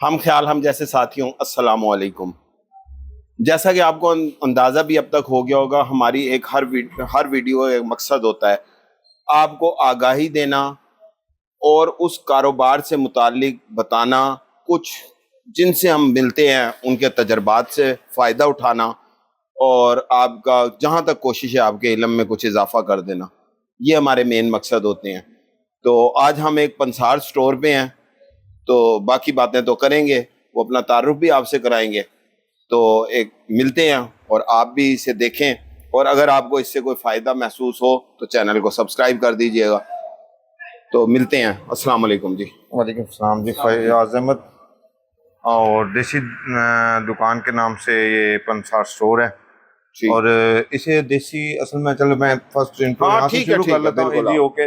ہم خیال ہم جیسے ساتھیوں السلام علیکم. جیسا کہ آپ کو اندازہ بھی اب تک ہو گیا ہوگا، ہماری ایک ہر ویڈیو ایک مقصد ہوتا ہے آپ کو آگاہی دینا اور اس کاروبار سے متعلق بتانا، کچھ جن سے ہم ملتے ہیں ان کے تجربات سے فائدہ اٹھانا، اور آپ کا جہاں تک کوشش ہے آپ کے علم میں کچھ اضافہ کر دینا. یہ ہمارے مین مقصد ہوتے ہیں. تو آج ہم ایک پنسار سٹور پہ ہیں، تو باقی باتیں تو کریں گے، وہ اپنا تعارف بھی آپ سے کرائیں گے. تو ایک ملتے ہیں اور آپ بھی اسے دیکھیں، اور اگر آپ کو اس سے کوئی فائدہ محسوس ہو تو چینل کو سبسکرائب کر دیجئے گا. تو ملتے ہیں. السلام علیکم جی. وعلیکم السلام جی. فیاض احمد، اور دیسی دکان کے نام سے یہ پنسار سٹور ہے. اور اسے دیسی اصل میں چلو میں فرسٹ انٹرو یہاں سے شروع کر لیتا ہوں ایزی ہو کے،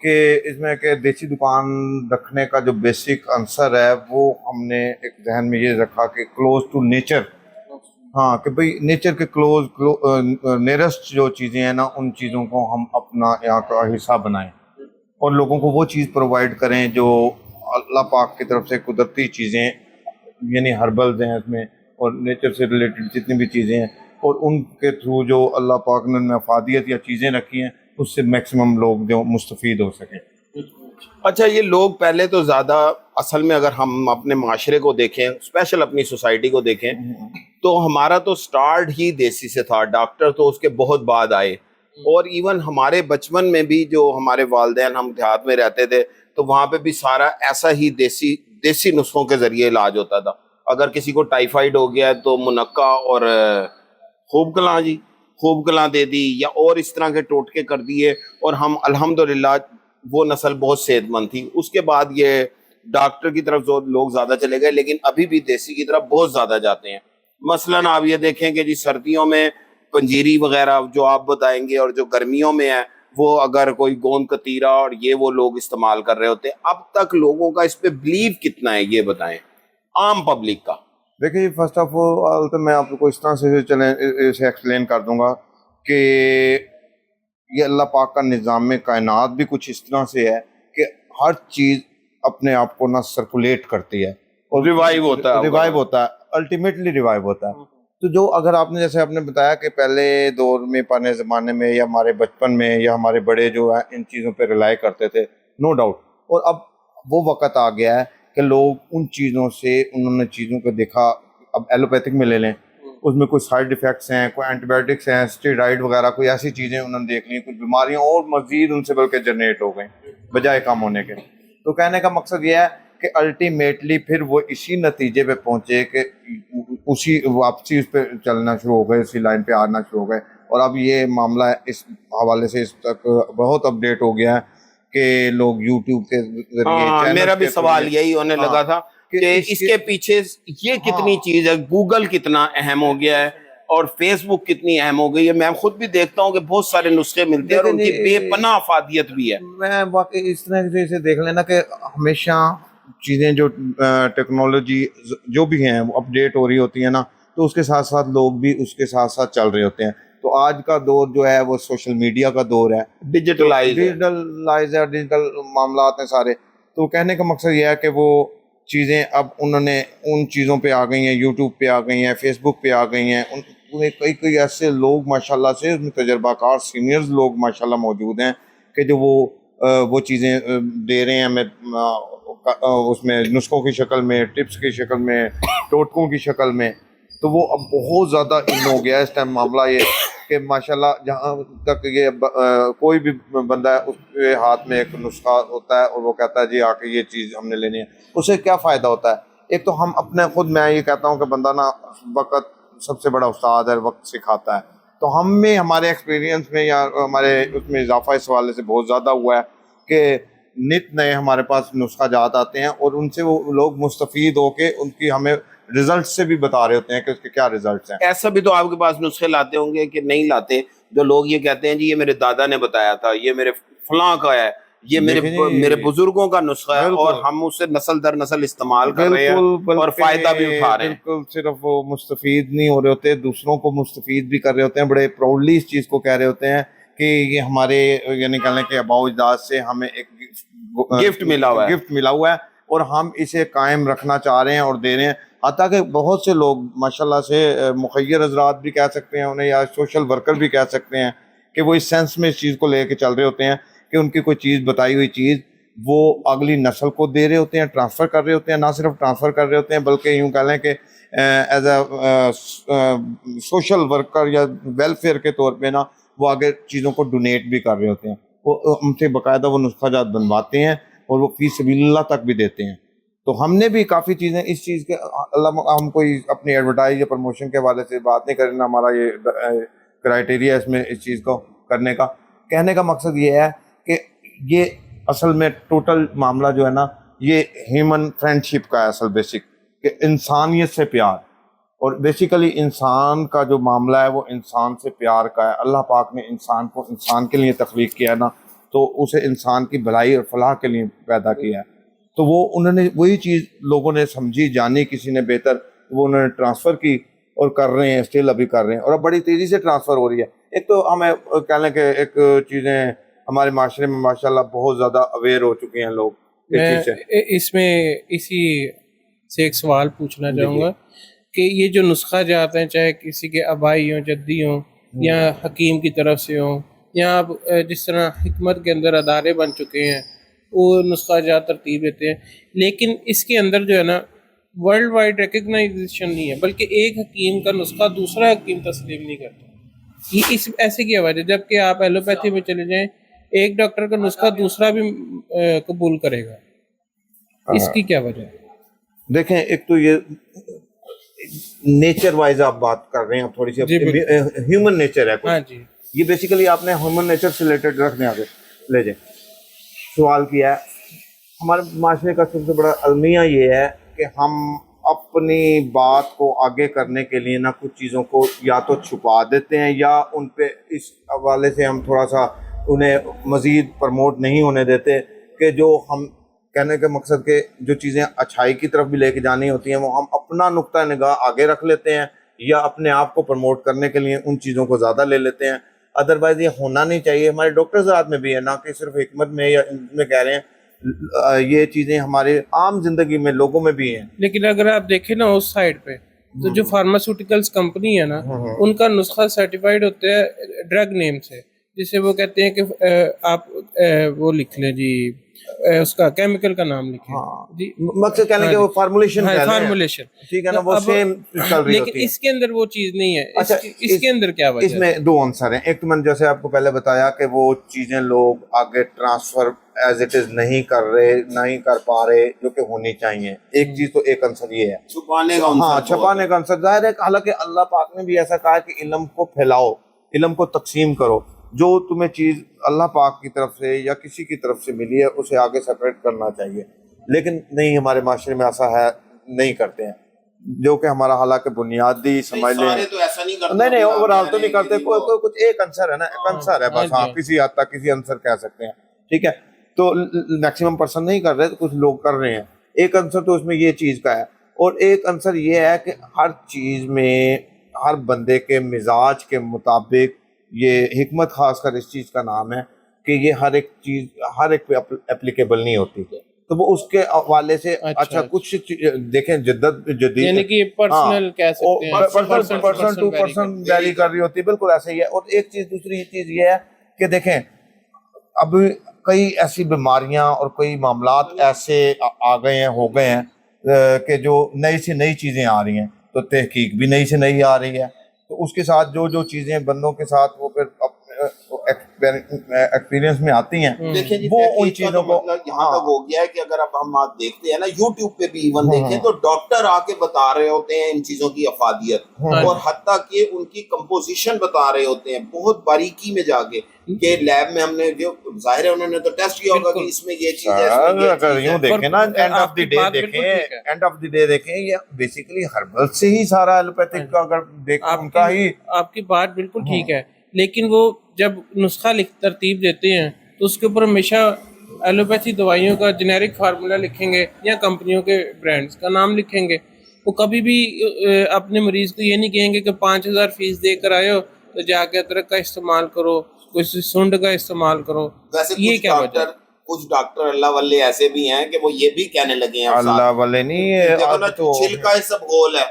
کہ اس میں کہ دیسی دکان رکھنے کا جو بیسک عنصر ہے وہ ہم نے ایک ذہن میں یہ رکھا کہ کلوز ٹو نیچر. ہاں، کہ بھئی نیچر کے کلوز نیرسٹ جو چیزیں ہیں نا، ان چیزوں کو ہم اپنا یہاں کا حصہ بنائیں اور لوگوں کو وہ چیز پرووائڈ کریں جو اللہ پاک کی طرف سے قدرتی چیزیں، یعنی ہربلز ہیں اس میں، اور نیچر سے ریلیٹڈ جتنی بھی چیزیں ہیں، اور ان کے تھرو جو اللہ پاک نے افادیت یا چیزیں رکھی ہیں اس سے میکسیمم لوگ جو مستفید ہو سکیں. اچھا، یہ لوگ پہلے تو زیادہ اصل میں اگر ہم اپنے معاشرے کو دیکھیں، اسپیشل اپنی سوسائٹی کو دیکھیں، تو ہمارا تو سٹارٹ ہی دیسی سے تھا. ڈاکٹر تو اس کے بہت بعد آئے، اور ایون ہمارے بچپن میں بھی جو ہمارے والدین، ہم دیہات میں رہتے تھے تو وہاں پہ بھی سارا ایسا ہی دیسی نسخوں کے ذریعے علاج ہوتا تھا. اگر کسی کو ٹائیفائڈ ہو گیا ہے تو منقع اور خوب کلاں دے دی، یا اور اس طرح کے ٹوٹکے کر دیے، اور ہم الحمدللہ وہ نسل بہت صحت مند تھی. اس کے بعد یہ ڈاکٹر کی طرف لوگ زیادہ چلے گئے، لیکن ابھی بھی دیسی کی طرف بہت زیادہ جاتے ہیں. مثلاً آپ یہ دیکھیں کہ جی سردیوں میں پنجیری وغیرہ جو آپ بتائیں گے، اور جو گرمیوں میں ہے وہ اگر کوئی گوند کتیرا اور یہ وہ لوگ استعمال کر رہے ہوتے ہیں. اب تک لوگوں کا اس پہ بلیو کتنا ہے یہ بتائیں، عام پبلک کا؟ دیکھیے، فرسٹ آف آل تو میں آپ کو اس طرح سے اسے ایکسپلین کر دوں گا کہ یہ اللہ پاک کا نظام کائنات بھی کچھ اس طرح سے ہے کہ ہر چیز اپنے آپ کو نہ سرکولیٹ کرتی ہے اور ریوائیو ہوتا ہے الٹیمیٹلی ریوائیو ہوتا ہے. تو جو اگر آپ نے جیسے آپ نے بتایا کہ پہلے دور میں، پرانے زمانے میں، یا ہمارے بچپن میں، یا ہمارے بڑے جو ہیں ان چیزوں پہ ریلائی کرتے تھے، نو ڈاؤٹ. اور اب وہ وقت آ گیا ہے کہ لوگ ان چیزوں سے، انہوں نے چیزوں کو دیکھا. اب ایلوپیتھک میں لے لیں، اس میں کوئی سائیڈ ایفیکٹس ہیں، کوئی اینٹی بایوٹکس ہیں، اسٹیرائڈ وغیرہ، کوئی ایسی چیزیں انہوں نے دیکھ لی، کچھ بیماریاں اور مزید ان سے بلکہ جنریٹ ہو گئیں بجائے کم ہونے کے. تو کہنے کا مقصد یہ ہے کہ الٹیمیٹلی پھر وہ اسی نتیجے پہ پہنچے کہ اسی واپسی اس پہ چلنا شروع ہو گئے، اسی لائن پہ آنا شروع ہو گئے. اور اب یہ معاملہ اس حوالے سے اس تک بہت اپڈیٹ ہو گیا ہے کہ لوگ یوٹیوب کے ذریعے، میرا بھی سوال یہی ہونے لگا تھا کہ اس کے پیچھے یہ کتنی چیز ہے. گوگل کتنا اہم ہو گیا ہے، اور فیس بک کتنی اہم ہو گئی ہے. میں خود بھی دیکھتا ہوں کہ بہت سارے نسخے ملتے ہیں اور ان کی بے پناہ افادیت بھی ہے. میں واقعی اس طرح سے اسے دیکھ لینا کہ ہمیشہ چیزیں جو ٹیکنالوجی جو بھی ہیں وہ اپڈیٹ ہو رہی ہوتی ہیں نا، تو اس کے ساتھ ساتھ لوگ بھی اس کے ساتھ ساتھ چل رہے ہوتے ہیں. تو آج کا دور جو ہے وہ سوشل میڈیا کا دور ہے، ڈیجیٹلائز ہے، ڈیجیٹل معاملات ہیں سارے. تو کہنے کا مقصد یہ ہے کہ وہ چیزیں اب انہوں نے ان چیزوں پہ آ گئی ہیں، یوٹیوب پہ آ گئی ہیں، فیس بک پہ آ گئی ہیں. کئی ایسے لوگ ماشاءاللہ سے تجربہ کار سینئرز لوگ ماشاءاللہ موجود ہیں کہ جو وہ چیزیں دے رہے ہیں ہمیں اس میں نسخوں کی شکل میں، ٹپس کی شکل میں، ٹوٹکوں کی شکل میں. تو وہ اب بہت زیادہ ان ہو گیا ہے اس ٹائم معاملہ یہ کہ ماشاءاللہ جہاں تک یہ کوئی بھی بندہ ہے اس کے ہاتھ میں ایک نسخہ ہوتا ہے اور وہ کہتا ہے جی آ کے یہ چیز ہم نے لینی ہے. اس سے کیا فائدہ ہوتا ہے؟ ایک تو ہم اپنے خود، میں یہ کہتا ہوں کہ بندہ نا وقت سب سے بڑا استاد ہے، وقت سکھاتا ہے. تو ہم میں ہمارے ایکسپیرینس میں یا ہمارے اس میں اضافہ اس حوالے سے بہت زیادہ ہوا ہے کہ نت نئے ہمارے پاس نسخہ جات آتے ہیں اور ان سے وہ لوگ مستفید ہو کے ان کی ہمیں رزلٹ سے بھی بتا رہے ہوتے ہیں کہ اس کے کیا رزلٹس ہیں. ایسا بھی تو آپ کے پاس نسخے لاتے ہوں گے کہ نہیں لاتے، جو لوگ یہ کہتے ہیں جی یہ میرے دادا نے بتایا تھا، یہ میرے فلاں کا ہے، یہ میرے بزرگوں کا نسخہ ہے، اور ہم اسے نسل در نسل استعمال کر رہے ہیں اور فائدہ بھی اٹھا رہے ہیں. بالکل، صرف وہ مستفید نہیں ہو رہے ہوتے، دوسروں کو مستفید بھی کر رہے ہوتے ہیں. بڑے پراؤڈلی اس چیز کو کہہ رہے ہوتے ہیں کہ یہ ہمارے یعنی کہنے کے آباء و اجداد سے ہمیں ایک گفٹ ملا ہوا ہے، اور ہم اسے قائم رکھنا چاہ رہے ہیں اور دے رہے ہیں. حتیٰ کہ بہت سے لوگ ماشاءاللہ سے مخیر حضرات بھی کہہ سکتے ہیں انہیں, یا سوشل ورکر بھی کہہ سکتے ہیں, کہ وہ اس سینس میں اس چیز کو لے کے چل رہے ہوتے ہیں کہ ان کی کوئی چیز, بتائی ہوئی چیز وہ اگلی نسل کو دے رہے ہوتے ہیں, ٹرانسفر کر رہے ہوتے ہیں. نہ صرف ٹرانسفر کر رہے ہوتے ہیں بلکہ یوں کہہ لیں کہ ایز اے سوشل ورکر یا ویلفیئر کے طور پہ نا وہ آگے چیزوں کو ڈونیٹ بھی کر رہے ہوتے ہیں. وہ ہم سے باقاعدہ وہ نسخہ جات بنواتے ہیں اور وہ فی سبیل اللہ تک بھی دیتے ہیں. تو ہم نے بھی کافی چیزیں اس چیز کے, ہم کوئی اپنی ایڈورٹائز یا پروموشن کے حوالے سے بات نہیں کرنا, ہمارا یہ کرائٹیریا اس میں اس چیز کو کرنے کا. کہنے کا مقصد یہ ہے کہ یہ اصل میں ٹوٹل معاملہ جو ہے نا یہ ہیومن فرینڈشپ کا ہے اصل بیسک, کہ انسانیت سے پیار. اور بیسیکلی انسان کا جو معاملہ ہے وہ انسان سے پیار کا ہے. اللہ پاک نے انسان کو انسان کے لیے تخلیق کیا نا, تو اسے انسان کی بھلائی اور فلاح کے لیے پیدا کیا ہے. تو وہ انہوں نے وہی چیز لوگوں نے سمجھی, جانی کسی نے بہتر, وہ انہوں نے ٹرانسفر کی اور کر رہے ہیں, اسٹل ابھی کر رہے ہیں, اور اب بڑی تیزی سے ٹرانسفر ہو رہی ہے. ایک تو ہمیں کہہ لیں کہ ایک چیزیں ہمارے معاشرے میں ماشاءاللہ بہت زیادہ اویئر ہو چکے ہیں لوگ اس چیز سے. اس میں اسی سے ایک سوال پوچھنا چاہوں گا کہ یہ جو نسخہ جات ہیں, چاہے کسی کے آبائی ہوں, جدی ہوں, یا حکیم کی طرف سے ہوں, یا اب جس طرح حکمت کے اندر ادارے بن چکے ہیں وہ نسخہ جات ترتیب دیتے ہیں, لیکن اس کے اندر جو ہے نا ورلڈ وائڈ ریکگنائزیشن نہیں ہے, بلکہ ایک حکیم کا نسخہ دوسرا حکیم تسلیم نہیں کرتا. یہ اس ایسے کی وجہ, جب کہ آپ ایلوپیتھی میں چلے جائیں ایک ڈاکٹر کا نسخہ دوسرا بھی قبول کرے گا, اس کی کیا وجہ ہے؟ دیکھیں, ایک تو یہ نیچر وائز آپ بات کر رہے ہیں, تھوڑی سی ہیومن نیچر ہے. ہاں جی, یہ بیسیکلی آپ نے ہیومن نیچر سے ریلیٹڈ رکھنے آگے لے جائیں سوال کیا ہے. ہمارے معاشرے کا سب سے بڑا المیہ یہ ہے کہ ہم اپنی بات کو آگے کرنے کے لیے نا کچھ چیزوں کو یا تو چھپا دیتے ہیں, یا ان پہ اس حوالے سے ہم تھوڑا سا انہیں مزید پرموٹ نہیں ہونے دیتے, کہ جو ہم کہنے کے مقصد کہ جو چیزیں اچھائی کی طرف بھی لے کے جانی ہوتی ہیں وہ ہم اپنا نقطہ نگاہ آگے رکھ لیتے ہیں, یا اپنے آپ کو پرموٹ کرنے کے لیے ان چیزوں کو زیادہ لے لیتے ہیں. ادروائز یہ ہونا نہیں چاہیے. ہمارے ڈاکٹر ذات میں بھی ہے, نہ کہ صرف حکمت میں یا ان میں کہہ رہے ہیں, یہ چیزیں ہمارے عام زندگی میں لوگوں میں بھی ہیں. لیکن اگر آپ دیکھیں نا اس سائڈ پہ تو جو فارماسیوٹیکلس کمپنی ہے نا ان کا نسخہ سرٹیفائڈ ہوتا ہے ڈرگ نیم سے, جسے وہ کہتے ہیں کہ آپ وہ لکھ لیں جی, اس کا کیمیکل کا نام لکھیں جی, مقصد کہنے کہ وہ فارمولیشن فارمولیشن, ٹھیک ہے نا, وہ سیم چل رہی لیکن اس کے اندر وہ چیز نہیں ہے. اچھا, اس کے اندر کیا وجہ ہے؟ اس میں دو عنصر ہیں. ایک تو میں نے جیسے آپ کو پہلے بتایا کہ وہ چیزیں لوگ آگے ٹرانسفر ایز اٹ از نہیں کر رہے, نہیں کر پا رہے جو کہ ہونی چاہیے. ایک چیز تو ایک عنصر یہ ہے چھپانے کا. ہاں, چھپانے کا عنصر ظاہر ہے. حالانکہ اللہ پاک نے بھی ایسا کہا کہ علم کو پھیلاؤ, علم کو تقسیم کرو. جو تمہیں چیز اللہ پاک کی طرف سے یا کسی کی طرف سے ملی ہے اسے آگے سپریٹ کرنا چاہیے. لیکن نہیں, ہمارے معاشرے میں ایسا ہے, نہیں کرتے ہیں, جو کہ ہمارا حالانکہ بنیادی سمجھ لیں. نہیں اوور آل تو نہیں کرتے, کوئی کچھ ایک عنصر ہے نا, ایک عنصر ہے بس. ہاں, کسی حد تک کسی عنصر کہہ سکتے ہیں, ٹھیک ہے. تو میکسیمم پرسن نہیں کر رہے, تو کچھ لوگ کر رہے ہیں. ایک عنصر تو اس میں یہ چیز کا ہے, اور ایک عنصر یہ ہے کہ ہر چیز میں ہر بندے کے مزاج کے مطابق, یہ حکمت خاص کر اس چیز کا نام ہے کہ یہ ہر ایک چیز ہر ایک پہ اپلیکیبل نہیں ہوتی. تو وہ اس کے حوالے سے اچھا کچھ دیکھیں جدت جدید, یعنی کہ پرسنل کہہ سکتے ہیں, پرسن ٹو پرسن ویری کر رہی ہوتی ہے. بالکل ایسے ہی ہے. اور ایک چیز دوسری چیز یہ ہے کہ دیکھیں اب کئی ایسی بیماریاں اور کئی معاملات ایسے آ گئے ہیں, ہو گئے ہیں کہ جو نئی سے نئی چیزیں آ رہی ہیں, تو تحقیق بھی نئی سے نئی آ رہی ہے. تو اس کے ساتھ جو چیزیں بندوں کے ساتھ وہ پھر ایکسپیرینس میں آتی ہیں, وہ ان چیزوں کو یہاں تک ہو گیا ہے کہ اگر اب ہم آپ دیکھتے ہیں نا یوٹیوب پہ بھی ایون دیکھیں تو ڈاکٹر آ کے بتا رہے ہوتے ہیں ان چیزوں کی افادیت, اور حتیٰ کہ ان کی کمپوزیشن بتا رہے ہوتے ہیں بہت باریکی میں جا کے, کہ لیب میں ہم نے جو ظاہر ہے انہوں نے تو ٹیسٹ کیا ہوگا کہ اس میں یہ چیز ہے. اگر یوں دیکھیں نا, اینڈ آف دی ڈے دیکھیں, یہ بیسیکلی ہربل سے ہی سارا ایلوپیتھک کا اگر دیکھیں ان کا ہی. آپ کی بات بالکل ٹھیک ہے, لیکن وہ جب نسخہ ترتیب دیتے ہیں تو اس کے اوپر ہمیشہ ایلوپیتھی دوائیوں کا جنیرک فارمولا لکھیں گے یا کمپنیوں کے برانڈز کا نام لکھیں گے. وہ کبھی بھی اپنے مریض کو یہ نہیں کہیں گے کہ 5,000 فیس دے کر آئے ہو تو جا کے ادرک کا استعمال کرو, کوئی سنڈ کا استعمال کرو. ویسے یہ کیا وجہ؟ کچھ ڈاکٹر اللہ والے ایسے بھی ہیں کہ وہ یہ بھی کہنے لگے ہیں اللہ والے نہیں دیکھو نا تو چھلکا ہے سب گول ہے.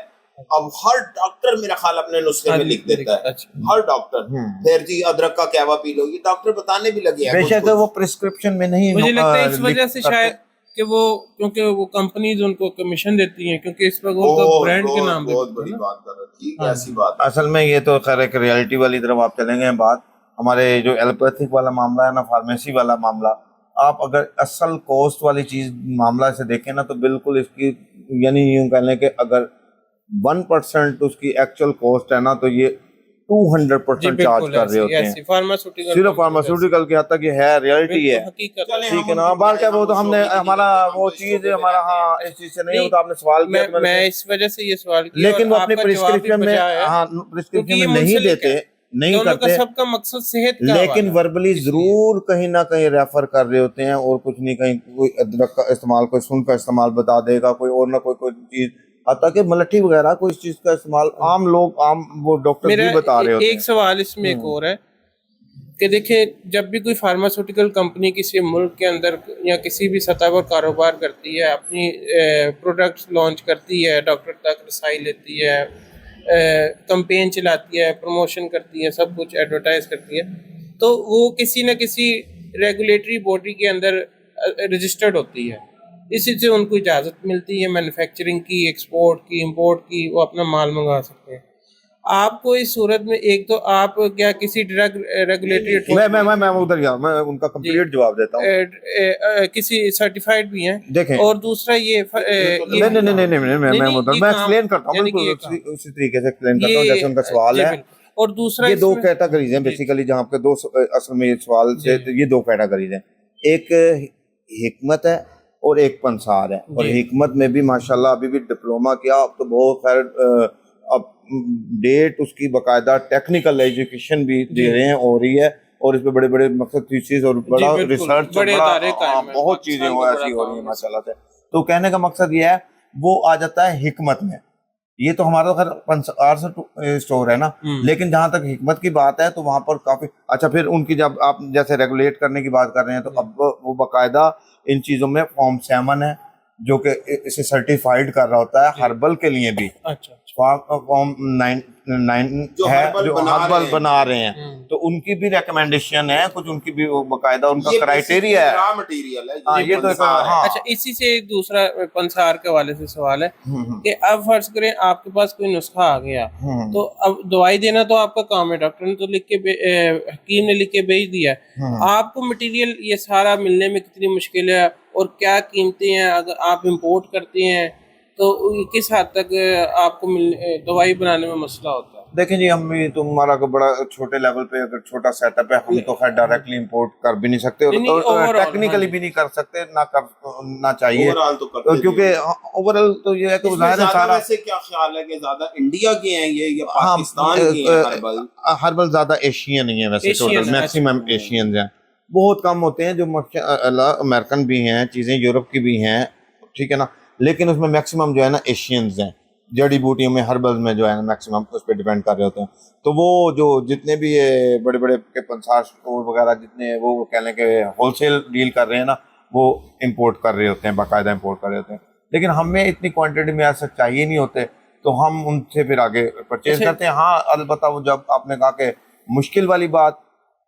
اب ہر ڈاکٹر میرا خیال اپنے نسخے میں لکھ دیتا ہے, ہر ڈاکٹر. پھر جی ادرک کا کہوا پی لو, یہ ڈاکٹر بتانے بھی لگے ہیں. بے شک وہ پرسکرپشن میں نہیں, مجھے لگتا ہے اس وجہ سے شاید کہ وہ کیونکہ وہ کمپنیز ان کو کمیشن دیتی ہیں کیونکہ اس پر وہ تو برانڈ کے نام پہ. بہت بڑی بات کر رہے ہیں, ٹھیک ہے ایسی بات. اصل میں یہ تو خیر ایک ریئلٹی والی طرف آپ چلیں گے. بات ہمارے جو ایلوپیتھک والا معاملہ ہے نا, فارمیسی والا معاملہ, آپ اگر اصل کوسٹ والی چیز معاملہ سے دیکھیں نا تو بالکل اس کی یعنی یوں کہہ لیں کہ اگر 1% اس کی ایکچوئل کوسٹ ہے نا تو یہ 200% چارج کر رہے ہوتے ہیں صرف فارماسیوٹیکل کی حد تک. یہ ہے ریئلٹی ہے, ٹھیک ہے نا. بار کیا وہ تو ہم نے ہمارا وہ چیز ہمارا ہاں اس چیز سے نہیں ہوتا. آپ نے سوال کیا, میں اس وجہ سے یہ سوال کیا, لیکن وہ اپنے پرسکرپشن میں ہاں پرسکرپشن میں نہیں دیتے, نہیں کرتے, سب کا مقصد صحت کا, لیکن وربلی ضرور کہیں نہ کہیں ریفر کر رہے ہوتے ہیں. اور کچھ نہیں, کہیں کوئی ادرک کا استعمال, کوئی سن کا استعمال بتا دے گا, کوئی اور نہ کوئی چیز, حتیٰ کہ ملٹھی وغیرہ کوئی اس چیز کا استعمال عام لوگ عام وہ ڈاکٹر بھی بتا رہے ہوتے ہیں. ایک سوال اس میں ایک اور ہے کہ دیکھیں جب بھی کوئی فارماسیوٹیکل کمپنی کسی ملک کے اندر یا کسی بھی سطح پر کاروبار کرتی ہے, اپنی پروڈکٹس لانچ کرتی ہے, ڈاکٹر تک رسائی لیتی ہے, کمپین چلاتی ہے, پروموشن کرتی ہے, سب کچھ ایڈورٹائز کرتی ہے, تو وہ کسی نہ کسی ریگولیٹری باڈی کے اندر رجسٹرڈ ہوتی ہے. اسی سے ان کو اجازت ملتی ہے مینوفیکچرنگ کی, ایکسپورٹ کی, امپورٹ کی, وہ اپنا مال منگا سکتے ہیں. آپ کو اس صورت میں ایک تو آپ کیا کسی ڈرگ ریگولیٹری میں ادھر گیا, میں ان کا کمپلیٹ جواب دیتا ہوں, کسی سرٹیفائڈ بھی ہیں, دیکھیں, اور دوسرا یہ نہیں میں ایکسپلین کرتا ہوں, بالکل اسی طریقے سے ایکسپلین کرتا ہوں جیسے ان کا سوال ہے. اور دوسرا یہ دو کیٹیگریز ہیں بیسیکلی, جہاں پہ دو اصل میں یہ سوال سے یہ دو کیٹیگریز ہیں, ایک حکمت ہے اور ایک پنسار ہے. اور حکمت میں بھی ماشاءاللہ ابھی بھی ڈپلوما کیا, اب تو بہت خیر اب ڈیٹ اس کی باقاعدہ ٹیکنیکل ایجوکیشن بھی دے رہے ہیں, ہو رہی ہے, اور اس پہ بڑے بڑے مقصد تھیسز اور بڑا ریسرچ بہت چیزیں ایسی ہو رہی ہیں ماشاءاللہ سے. تو کہنے کا مقصد یہ ہے وہ آ جاتا ہے حکمت میں. یہ تو ہمارا خیر پنسار سے اسٹور ہے نا, لیکن جہاں تک حکمت کی بات ہے تو وہاں پر کافی اچھا. پھر ان کی جب آپ جیسے ریگولیٹ کرنے کی بات کر رہے ہیں تو اب وہ باقاعدہ ان چیزوں میں فارم 7 ہے جو کہ اسے سرٹیفائڈ کر رہا ہوتا ہے ہربل کے لیے بھی. فارم 9 ہے جو ہربل بنا رہے ہیں, تو ان کی بھی ریکمنڈیشن ہے, کچھ ان کی بھی باقاعدہ ان کا کرائٹیریا ہے, را مٹیریل ہے. ہاں یہ تو اچھا. اسی سے ایک دوسرا پنسار کے حوالے سے سوال ہے کہ اب فرض کریں آپ کے پاس کوئی نسخہ آ گیا, تو اب دوائی دینا تو آپ کا کام ہے, ڈاکٹر نے تو لکھ کے حکیم نے لکھ کے بھیج دیا, آپ کو مٹیریل یہ سارا ملنے میں کتنی مشکل ہے اور کیا قیمتیں ہیں, اگر آپ امپورٹ کرتے ہیں تو کس حد تک آپ کو دوائی بنانے میں مسئلہ ہوتا ہے؟ دیکھیں جی, ہم بھی تمہارا کو بڑا چھوٹے لیول پہ اگر چھوٹا سیٹ اپ ہے, ہم تو خیر ڈائریکٹلی امپورٹ کر بھی نہیں سکتے, اور ٹیکنیکلی بھی نہیں کر سکتے, نہ چاہیے, کیونکہ اوور آل تو یہ ہے کہ ظاہر ہے سارا. ویسے کیا خیال ہے کہ زیادہ انڈیا کے ہیں یہ یا پاکستان کے ہیں؟ ہربل زیادہ ایشین نہیں ہے ویسے, ٹوٹل میکسیمم ایشینز ہیں, بہت کم ہوتے ہیں جو امریکن بھی ہیں, چیزیں یورپ کی بھی ہیں, ٹھیک ہے نا, لیکن اس میں میکسیمم جو ہے نا ایشینز ہیں. جڑی بوٹیوں میں ہربل میں جو ہے نا میکسیمم اس پہ ڈیپینڈ کر رہے ہوتے ہیں. تو وہ جو جتنے بھی یہ بڑے بڑے پنسار اسٹور وغیرہ جتنے وہ کہہ لیں کہ ہول سیل ڈیل کر رہے ہیں نا, وہ امپورٹ کر رہے ہوتے ہیں, باقاعدہ امپورٹ کر رہے ہوتے ہیں, لیکن ہمیں اتنی کوانٹٹی میں ایسا چاہیے نہیں ہوتے, تو ہم ان سے پھر آگے پرچیز کرتے ہیں. ہاں البتہ وہ جب آپ نے کہا کہ مشکل والی بات,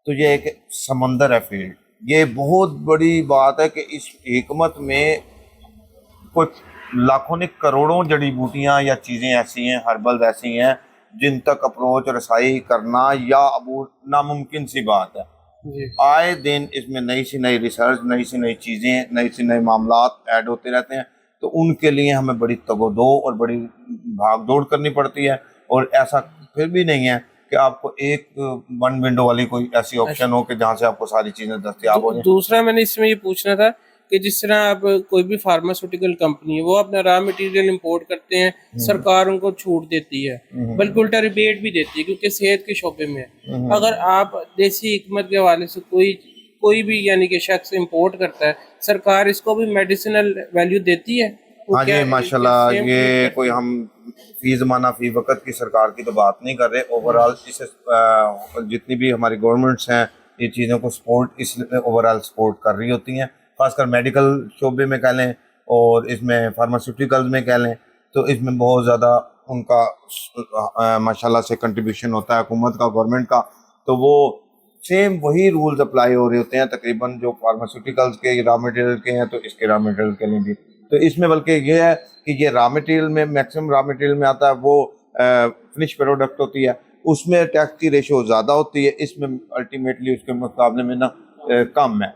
تو یہ ایک سمندر ہے فیلڈ, یہ بہت بڑی بات ہے کہ اس حکمت میں کچھ لاکھوں نے کروڑوں جڑی بوٹیاں یا چیزیں ایسی ہیں, ہربل ایسی ہیں جن تک اپروچ رسائی کرنا یا عبور ناممکن سی بات ہے. آئے دن اس میں نئی سی نئی ریسرچ, نئی سی نئی چیزیں, نئی سی نئے معاملات ایڈ ہوتے رہتے ہیں, تو ان کے لیے ہمیں بڑی تگ و دو اور بڑی بھاگ دوڑ کرنی پڑتی ہے. اور ایسا پھر بھی نہیں ہے کہ آپ کو ایک ون ونڈو والی کوئی ایسی آپشن ہو کہ جہاں سے آپ کو ساری چیزیں دستیاب ہو جائیں. دوسرا میں نے اس میں یہ پوچھنا تھا کہ جس طرح آپ کوئی بھی فارماسیوٹیکل کمپنی ہے وہ اپنا را مٹیریل امپورٹ کرتے ہیں, سرکار ان کو چھوٹ دیتی ہے, بلکہ الٹا ریبیٹ بھی دیتی ہے کیونکہ صحت کے شعبے میں ہے. اگر آپ دیسی حکمت کے حوالے سے کوئی بھی یعنی کہ شخص امپورٹ کرتا ہے, سرکار اس کو بھی میڈیسنل ویلیو دیتی ہے؟ ہاں جی ماشاءاللہ, یہ کوئی ہم فی زمانہ فی وقت کی سرکار کی تو بات نہیں کر رہے, اوور آل اسے جتنی بھی ہماری گورنمنٹس ہیں یہ چیزوں کو سپورٹ اس لیے اوور آل سپورٹ کر رہی ہوتی ہیں, خاص کر میڈیکل شعبے میں کہہ لیں اور اس میں فارماسیوٹیکلز میں کہہ لیں، تو اس میں بہت زیادہ ان کا ماشاءاللہ سے کنٹریبیوشن ہوتا ہے حکومت کا، گورنمنٹ کا. تو وہ سیم وہی رولز اپلائی ہو رہے ہوتے ہیں تقریباً جو فارماسیوٹیکلز کے را مٹیریل کے ہیں تو اس کے را مٹیریل کے لیے بھی. تو اس میں بلکہ یہ ہے کہ یہ را مٹیریل میں میکسیمم را مٹیریل میں آتا ہے وہ فنش پروڈکٹ ہوتی ہے، اس میں ٹیکس کی ریشو زیادہ ہوتی ہے، اس میں الٹیمیٹلی اس کے مقابلے میں نا کم ہے.